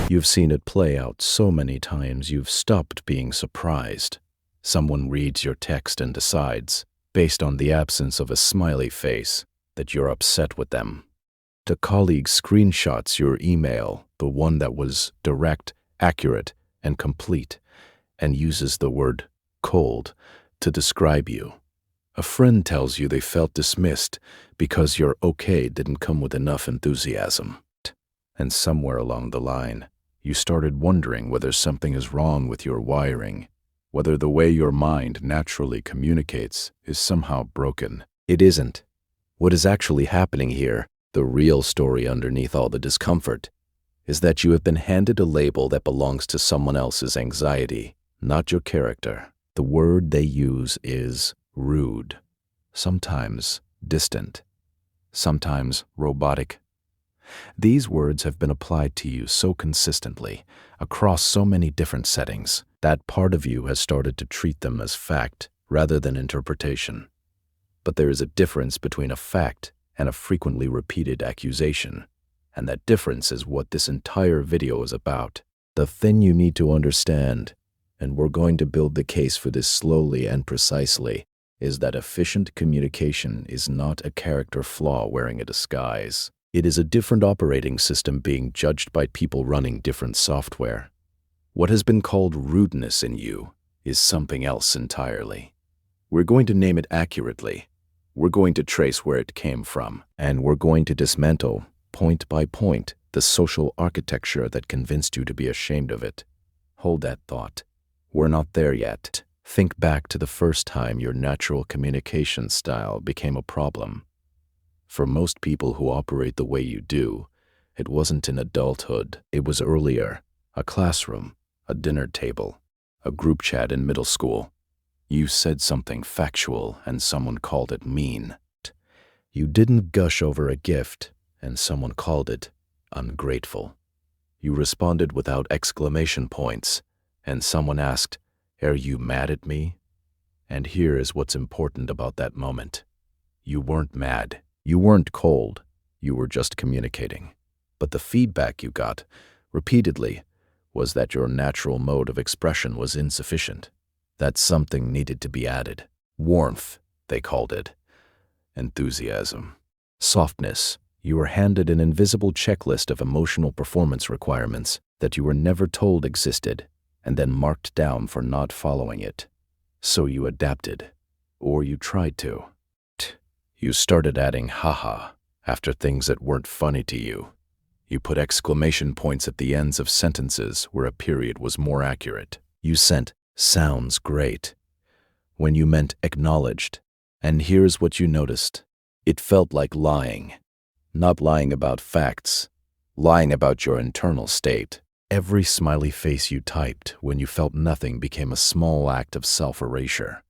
You've seen it play out so many times you've stopped being surprised. Someone reads your text and decides, based on the absence of a smiley face, that you're upset with them. The colleague screenshots your email, the one that was direct, accurate, and complete, and uses the word cold to describe you. A friend tells you they felt dismissed because your okay didn't come with enough enthusiasm. And somewhere along the line, you started wondering whether something is wrong with your wiring, whether the way your mind naturally communicates is somehow broken. It isn't. What is actually happening here, the real story underneath all the discomfort, is that you have been handed a label that belongs to someone else's anxiety, not your character. The word they use is rude, sometimes distant, sometimes robotic. These words have been applied to you so consistently, across so many different settings, that part of you has started to treat them as fact rather than interpretation. But there is a difference between a fact and a frequently repeated accusation, and that difference is what this entire video is about. The thing you need to understand, and we're going to build the case for this slowly and precisely, is that efficient communication is not a character flaw wearing a disguise. It is a different operating system being judged by people running different software. What has been called rudeness in you is something else entirely. We're going to name it accurately. We're going to trace where it came from, and we're going to dismantle, point by point, the social architecture that convinced you to be ashamed of it. Hold that thought. We're not there yet. Think back to the first time your natural communication style became a problem. For most people who operate the way you do, it wasn't in adulthood. It was earlier. A classroom, a dinner table, a group chat in middle school. You said something factual and someone called it mean. You didn't gush over a gift and someone called it ungrateful. You responded without exclamation points and someone asked, "Are you mad at me?" And here is what's important about that moment. You weren't mad. You weren't cold. You were just communicating. But the feedback you got, repeatedly, was that your natural mode of expression was insufficient, that something needed to be added. Warmth, they called it. Enthusiasm. Softness. You were handed an invisible checklist of emotional performance requirements that you were never told existed, and then marked down for not following it. So you adapted, or you tried to. You started adding haha after things that weren't funny to you. You put exclamation points at the ends of sentences where a period was more accurate. You sent "sounds great" when you meant acknowledged. And here's what you noticed. It felt like lying. Not lying about facts, lying about your internal state. Every smiley face you typed when you felt nothing became a small act of self-erasure.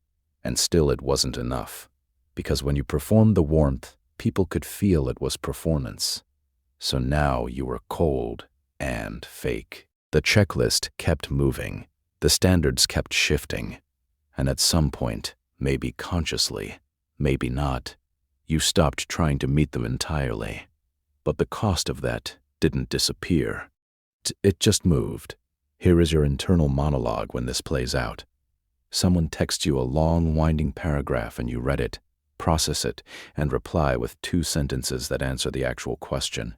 And still it wasn't enough. Because when you performed the warmth, people could feel it was performance. So now you were cold and fake. The checklist kept moving. The standards kept shifting. And at some point, maybe consciously, maybe not, you stopped trying to meet them entirely. But the cost of that didn't disappear. It just moved. Here is your internal monologue when this plays out. Someone texts you a long, winding paragraph and you read it, process it, and reply with 2 sentences that answer the actual question.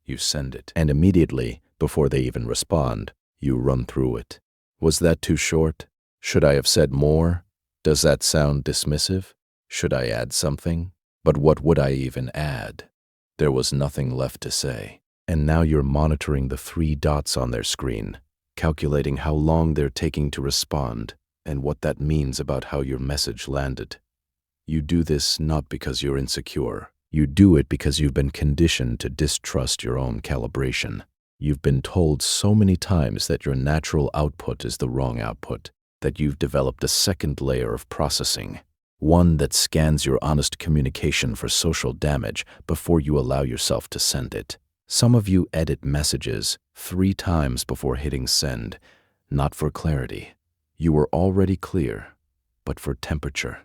You send it, and immediately, before they even respond, you run through it. Was that too short? Should I have said more? Does that sound dismissive? Should I add something? But what would I even add? There was nothing left to say. And now you're monitoring the 3 dots on their screen, calculating how long they're taking to respond and what that means about how your message landed. You do this not because you're insecure. You do it because you've been conditioned to distrust your own calibration. You've been told so many times that your natural output is the wrong output, that you've developed a second layer of processing, one that scans your honest communication for social damage before you allow yourself to send it. Some of you edit messages 3 times before hitting send, not for clarity. You were already clear, but for temperature.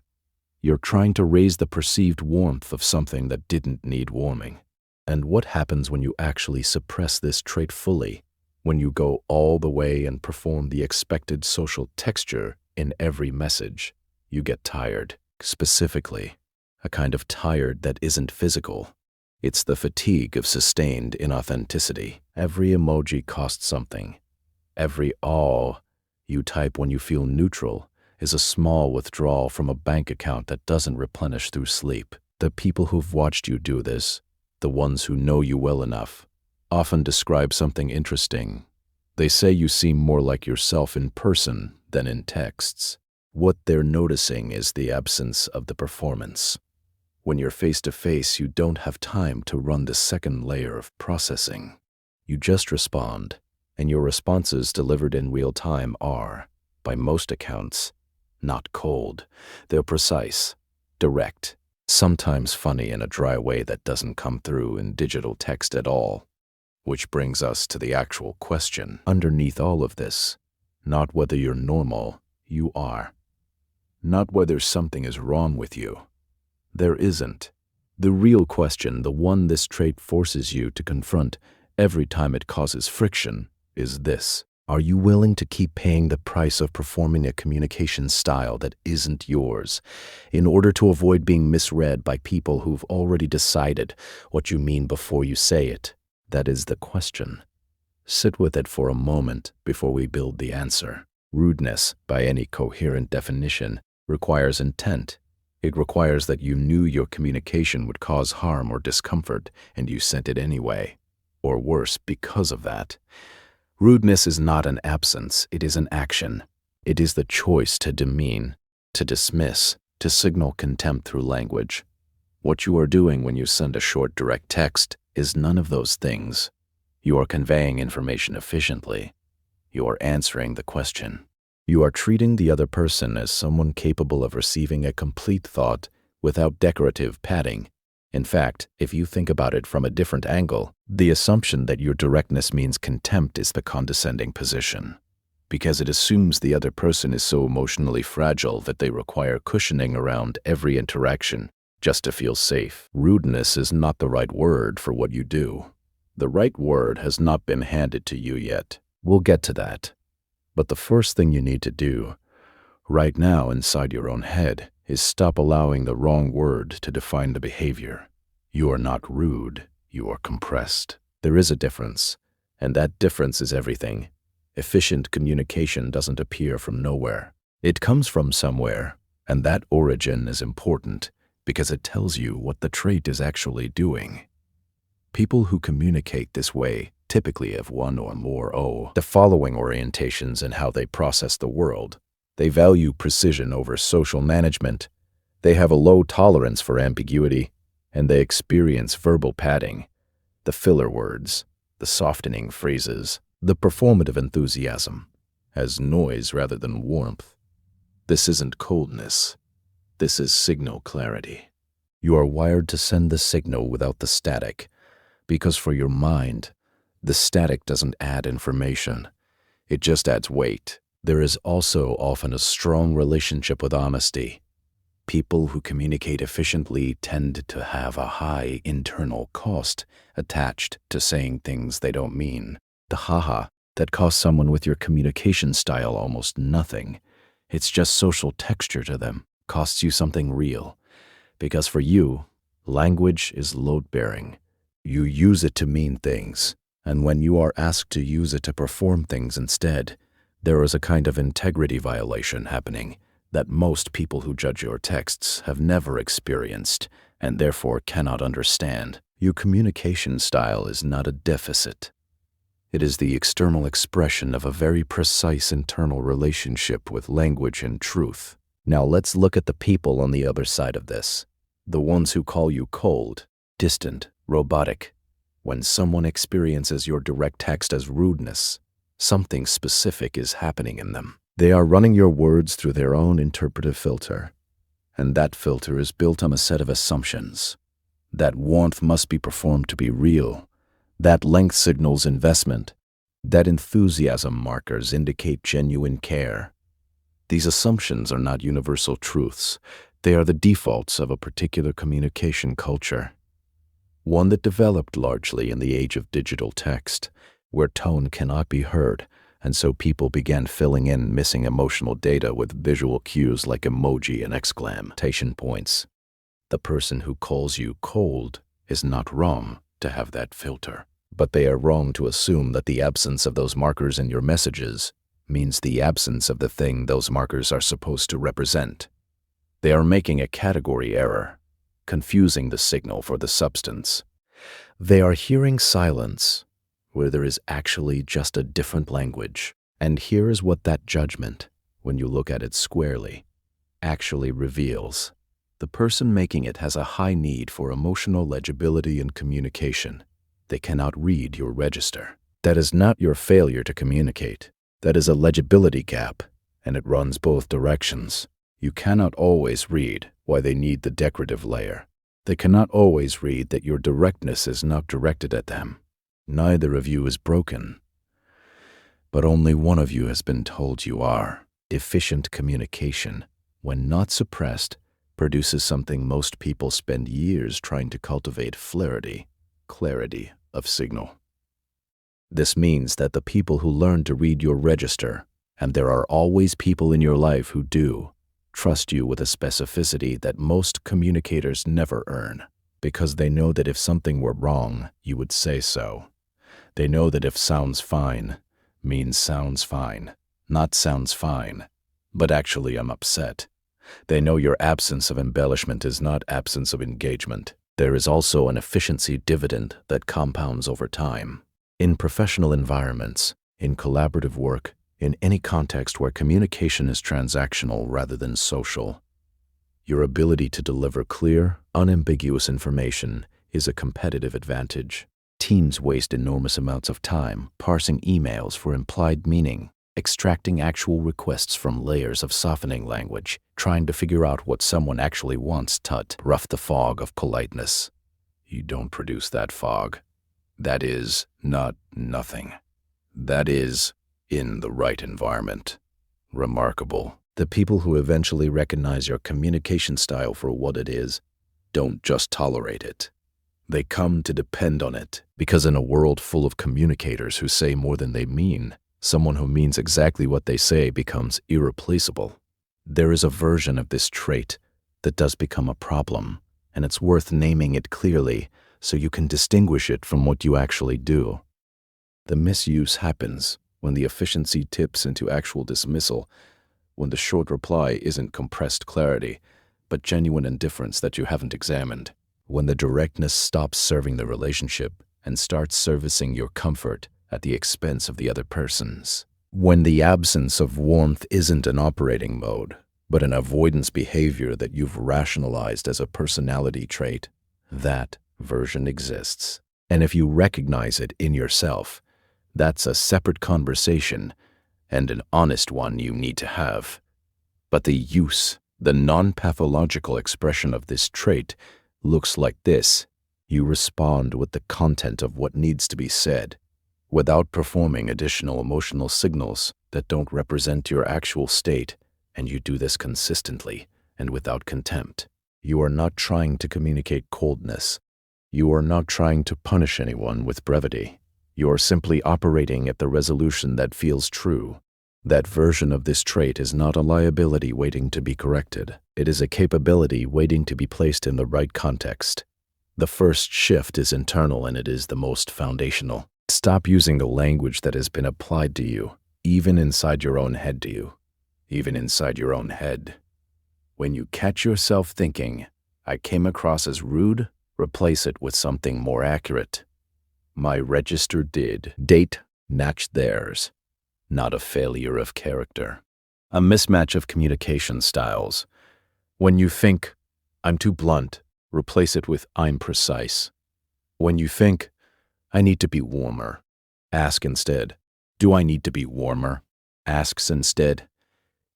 You're trying to raise the perceived warmth of something that didn't need warming. And what happens when you actually suppress this trait fully? When you go all the way and perform the expected social texture in every message, you get tired. Specifically, a kind of tired that isn't physical. It's the fatigue of sustained inauthenticity. Every emoji costs something. Every "aw" you type when you feel neutral is a small withdrawal from a bank account that doesn't replenish through sleep. The people who've watched you do this, the ones who know you well enough, often describe something interesting. They say you seem more like yourself in person than in texts. What they're noticing is the absence of the performance. When you're face to face, you don't have time to run the second layer of processing. You just respond, and your responses delivered in real time are, by most accounts, not cold. They're precise, direct, sometimes funny in a dry way that doesn't come through in digital text at all. Which brings us to the actual question. Underneath all of this, not whether you're normal, you are. Not whether something is wrong with you. There isn't. The real question, the one this trait forces you to confront every time it causes friction, is this. Are you willing to keep paying the price of performing a communication style that isn't yours in order to avoid being misread by people who've already decided what you mean before you say it? That is the question. Sit with it for a moment before we build the answer. Rudeness, by any coherent definition, requires intent. It requires that you knew your communication would cause harm or discomfort, and you sent it anyway. Or worse, because of that. Rudeness is not an absence, it is an action. It is the choice to demean, to dismiss, to signal contempt through language. What you are doing when you send a short, direct text is none of those things. You are conveying information efficiently. You are answering the question. You are treating the other person as someone capable of receiving a complete thought without decorative padding. In fact, if you think about it from a different angle, the assumption that your directness means contempt is the condescending position, because it assumes the other person is so emotionally fragile that they require cushioning around every interaction just to feel safe. Rudeness is not the right word for what you do. The right word has not been handed to you yet. We'll get to that. But the first thing you need to do, right now inside your own head, is stop allowing the wrong word to define the behavior. You are not rude, you are compressed. There is a difference, and that difference is everything. Efficient communication doesn't appear from nowhere. It comes from somewhere, and that origin is important because it tells you what the trait is actually doing. People who communicate this way typically have one or more of the following orientations in how they process the world. They value precision over social management. They have a low tolerance for ambiguity, and they experience verbal padding, the filler words, the softening phrases, the performative enthusiasm, as noise rather than warmth. This isn't coldness. This is signal clarity. You are wired to send the signal without the static, because for your mind, the static doesn't add information. It just adds weight. There is also often a strong relationship with honesty. People who communicate efficiently tend to have a high internal cost attached to saying things they don't mean. The haha that costs someone with your communication style almost nothing. It's just social texture to them, costs you something real. Because for you, language is load-bearing. You use it to mean things, and when you are asked to use it to perform things instead, there is a kind of integrity violation happening that most people who judge your texts have never experienced and therefore cannot understand. Your communication style is not a deficit. It is the external expression of a very precise internal relationship with language and truth. Now let's look at the people on the other side of this. The ones who call you cold, distant, robotic. When someone experiences your direct text as rudeness, something specific is happening in them. They are running your words through their own interpretive filter, and that filter is built on a set of assumptions. That warmth must be performed to be real. That length signals investment. That enthusiasm markers indicate genuine care. These assumptions are not universal truths. They are the defaults of a particular communication culture, one that developed largely in the age of digital text. where tone cannot be heard, and so people began filling in missing emotional data with visual cues like emoji and exclamation points. The person who calls you cold is not wrong to have that filter, but they are wrong to assume that the absence of those markers in your messages means the absence of the thing those markers are supposed to represent. They are making a category error, confusing the signal for the substance. They are hearing silence where there is actually just a different language. And here is what that judgment, when you look at it squarely, actually reveals. The person making it has a high need for emotional legibility and communication. They cannot read your register. That is not your failure to communicate. That is a legibility gap, and it runs both directions. You cannot always read why they need the decorative layer. They cannot always read that your directness is not directed at them. Neither of you is broken, but only one of you has been told you are. Efficient communication, when not suppressed, produces something most people spend years trying to cultivate: clarity of signal. This means that the people who learn to read your register, and there are always people in your life who do, trust you with a specificity that most communicators never earn, because they know that if something were wrong, you would say so. They know that if sounds fine means sounds fine, not sounds fine, but actually I'm upset. They know your absence of embellishment is not absence of engagement. There is also an efficiency dividend that compounds over time. In professional environments, in collaborative work, in any context where communication is transactional rather than social, your ability to deliver clear, unambiguous information is a competitive advantage. Teams waste enormous amounts of time parsing emails for implied meaning, extracting actual requests from layers of softening language, trying to figure out what someone actually wants. Rough the fog of politeness. You don't produce that fog. That is not nothing. That is in the right environment. Remarkable. The people who eventually recognize your communication style for what it is don't just tolerate it. They come to depend on it, because in a world full of communicators who say more than they mean, someone who means exactly what they say becomes irreplaceable. There is a version of this trait that does become a problem, and it's worth naming it clearly so you can distinguish it from what you actually do. The misuse happens when the efficiency tips into actual dismissal, when the short reply isn't compressed clarity, but genuine indifference that you haven't examined, when the directness stops serving the relationship and starts servicing your comfort at the expense of the other person's, when the absence of warmth isn't an operating mode, but an avoidance behavior that you've rationalized as a personality trait. That version exists. And if you recognize it in yourself, that's a separate conversation and an honest one you need to have. But the use, the non-pathological expression of this trait looks like this. You respond with the content of what needs to be said, without performing additional emotional signals that don't represent your actual state, and you do this consistently and without contempt. You are not trying to communicate coldness. You are not trying to punish anyone with brevity. You are simply operating at the resolution that feels true. That version of this trait is not a liability waiting to be corrected. It is a capability waiting to be placed in the right context. The first shift is internal, and it is the most foundational. Stop using the language that has been applied to you, even inside your own head even inside your own head. When you catch yourself thinking, I came across as rude, replace it with something more accurate. My register did. Date matched theirs. Not a failure of character. A mismatch of communication styles. When you think, I'm too blunt, replace it with I'm precise. When you think, I need to be warmer, ask instead, do I need to be warmer? Asks instead,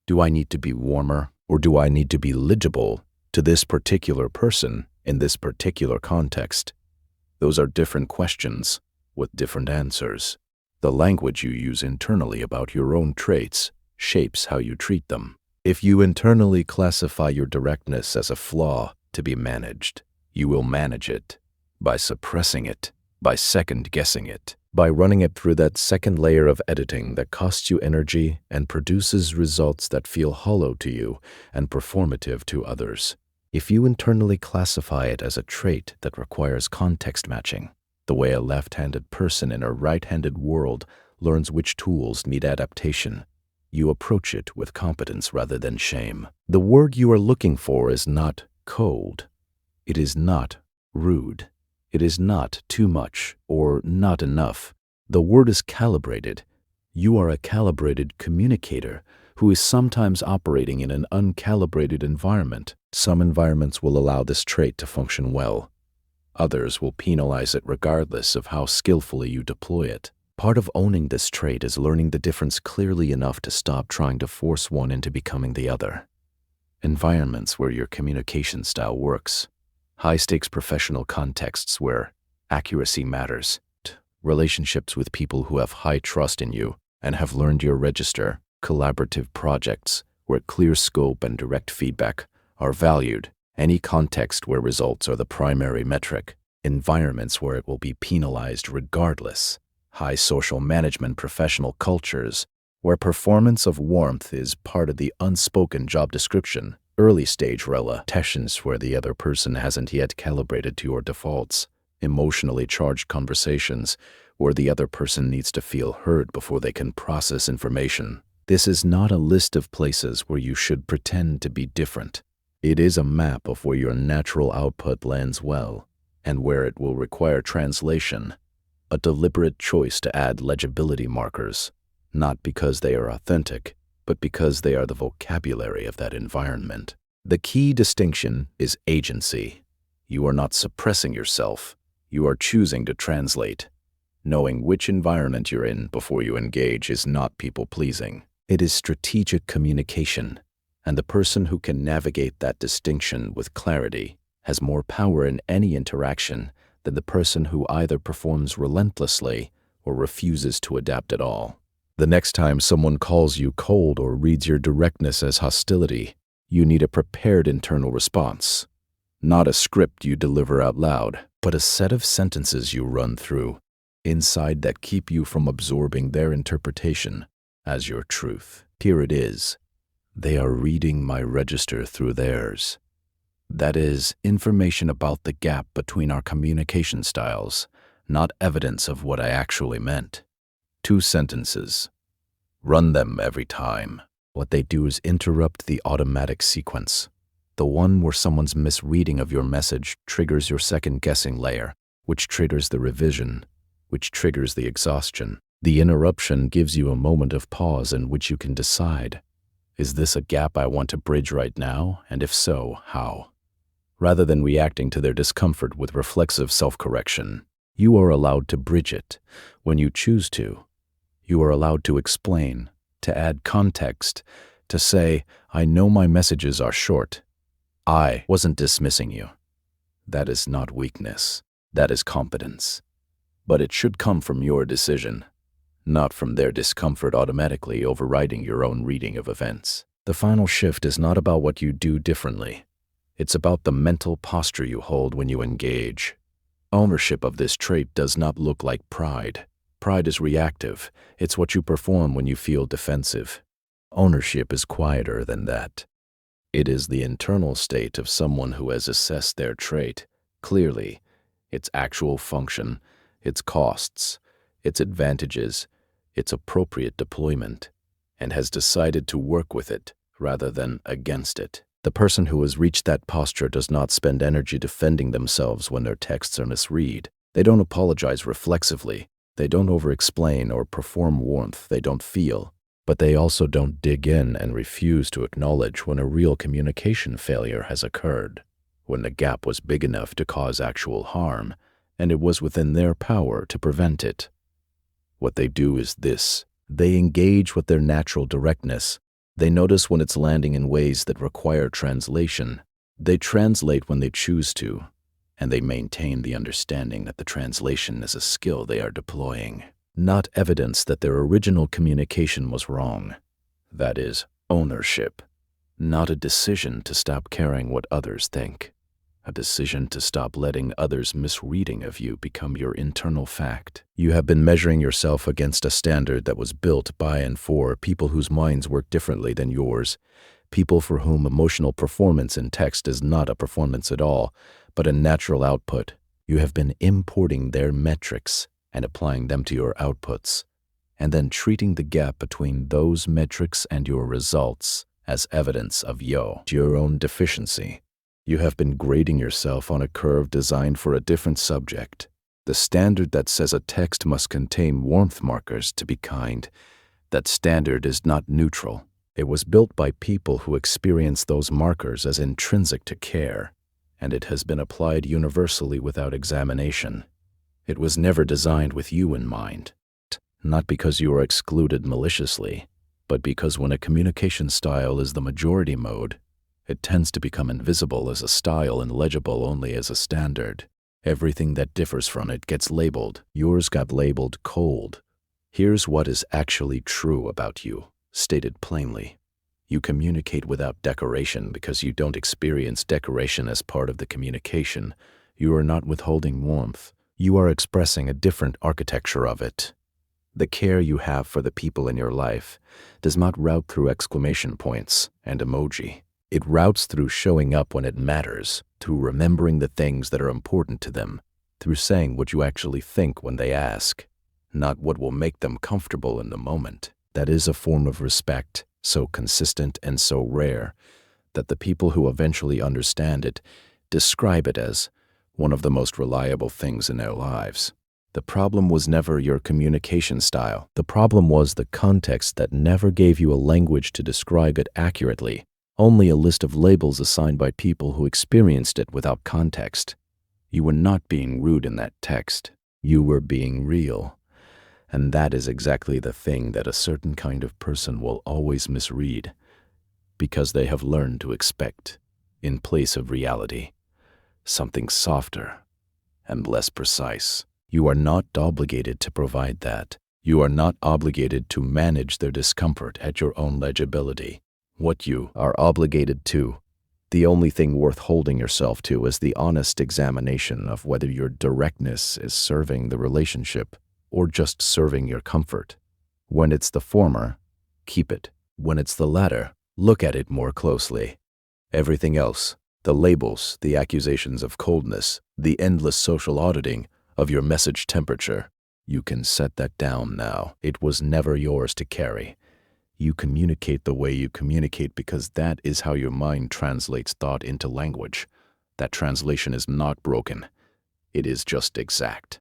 do I need to be warmer, or do I need to be legible to this particular person in this particular context? Those are different questions with different answers. The language you use internally about your own traits shapes how you treat them. If you internally classify your directness as a flaw to be managed, you will manage it by suppressing it, by second-guessing it, by running it through that second layer of editing that costs you energy and produces results that feel hollow to you and performative to others. If you internally classify it as a trait that requires context matching, the way a left-handed person in a right-handed world learns which tools need adaptation, you approach it with competence rather than shame. The word you are looking for is not cold. It is not rude. It is not too much or not enough. The word is calibrated. You are a calibrated communicator who is sometimes operating in an uncalibrated environment. Some environments will allow this trait to function well. Others will penalize it regardless of how skillfully you deploy it. Part of owning this trait is learning the difference clearly enough to stop trying to force one into becoming the other. Environments where your communication style works. High-stakes professional contexts where accuracy matters. Relationships with people who have high trust in you and have learned your register. Collaborative projects where clear scope and direct feedback are valued. Any context where results are the primary metric. Environments where it will be penalized regardless. High social management professional cultures where performance of warmth is part of the unspoken job description. Early stage relations where the other person hasn't yet calibrated to your defaults. Emotionally charged conversations where the other person needs to feel heard before they can process information. This is not a list of places where you should pretend to be different. It is a map of where your natural output lands well and where it will require translation. A deliberate choice to add legibility markers, not because they are authentic, but because they are the vocabulary of that environment. The key distinction is agency. You are not suppressing yourself. You are choosing to translate. Knowing which environment you're in before you engage is not people-pleasing. It is strategic communication, and the person who can navigate that distinction with clarity has more power in any interaction than the person who either performs relentlessly or refuses to adapt at all. The next time someone calls you cold or reads your directness as hostility, you need a prepared internal response. Not a script you deliver out loud, but a set of sentences you run through inside that keep you from absorbing their interpretation as your truth. Here it is. They are reading my register through theirs. That is information about the gap between our communication styles, not evidence of what I actually meant. 2 sentences. Run them every time. What they do is interrupt the automatic sequence. The one where someone's misreading of your message triggers your second-guessing layer, which triggers the revision, which triggers the exhaustion. The interruption gives you a moment of pause in which you can decide, is this a gap I want to bridge right now, and if so, how? Rather than reacting to their discomfort with reflexive self-correction, you are allowed to bridge it when you choose to. You are allowed to explain, to add context, to say, I know my messages are short. I wasn't dismissing you. That is not weakness. That is competence. But it should come from your decision, not from their discomfort automatically overriding your own reading of events. The final shift is not about what you do differently. It's about the mental posture you hold when you engage. Ownership of this trait does not look like pride. Pride is reactive. It's what you perform when you feel defensive. Ownership is quieter than that. It is the internal state of someone who has assessed their trait clearly, its actual function, its costs, its advantages, its appropriate deployment, and has decided to work with it rather than against it. The person who has reached that posture does not spend energy defending themselves when their texts are misread. They don't apologize reflexively. They don't over-explain or perform warmth they don't feel. But they also don't dig in and refuse to acknowledge when a real communication failure has occurred, when the gap was big enough to cause actual harm, and it was within their power to prevent it. What they do is this. They engage with their natural directness. They notice when it's landing in ways that require translation. They translate when they choose to, and they maintain the understanding that the translation is a skill they are deploying, not evidence that their original communication was wrong. That is ownership, not a decision to stop caring what others think. a decision to stop letting others' misreading of you become your internal fact. You have been measuring yourself against a standard that was built by and for people whose minds work differently than yours, people for whom emotional performance in text is not a performance at all, but a natural output. You have been importing their metrics and applying them to your outputs, and then treating the gap between those metrics and your results as evidence of your own deficiency. You have been grading yourself on a curve designed for a different subject. The standard that says a text must contain warmth markers to be kind. That standard is not neutral. It was built by people who experience those markers as intrinsic to care, and it has been applied universally without examination. It was never designed with you in mind, not because you are excluded maliciously, but because when a communication style is the majority mode, it tends to become invisible as a style and legible only as a standard. Everything that differs from it gets labeled. Yours got labeled cold. Here's what is actually true about you, stated plainly. You communicate without decoration because you don't experience decoration as part of the communication. You are not withholding warmth. You are expressing a different architecture of it. The care you have for the people in your life does not route through exclamation points and emoji. It routes through showing up when it matters, through remembering the things that are important to them, through saying what you actually think when they ask, not what will make them comfortable in the moment. That is a form of respect, so consistent and so rare, that the people who eventually understand it describe it as one of the most reliable things in their lives. The problem was never your communication style. The problem was the context that never gave you a language to describe it accurately. Only a list of labels assigned by people who experienced it without context. You were not being rude in that text. You were being real. And that is exactly the thing that a certain kind of person will always misread, because they have learned to expect, in place of reality, something softer and less precise. You are not obligated to provide that. You are not obligated to manage their discomfort at your own legibility. What you are obligated to, the only thing worth holding yourself to, is the honest examination of whether your directness is serving the relationship or just serving your comfort. When it's the former, keep it. When it's the latter, look at it more closely. Everything else, the labels, the accusations of coldness, the endless social auditing of your message temperature, you can set that down now. It was never yours to carry. You communicate the way you communicate because that is how your mind translates thought into language. That translation is not broken. It is just exact.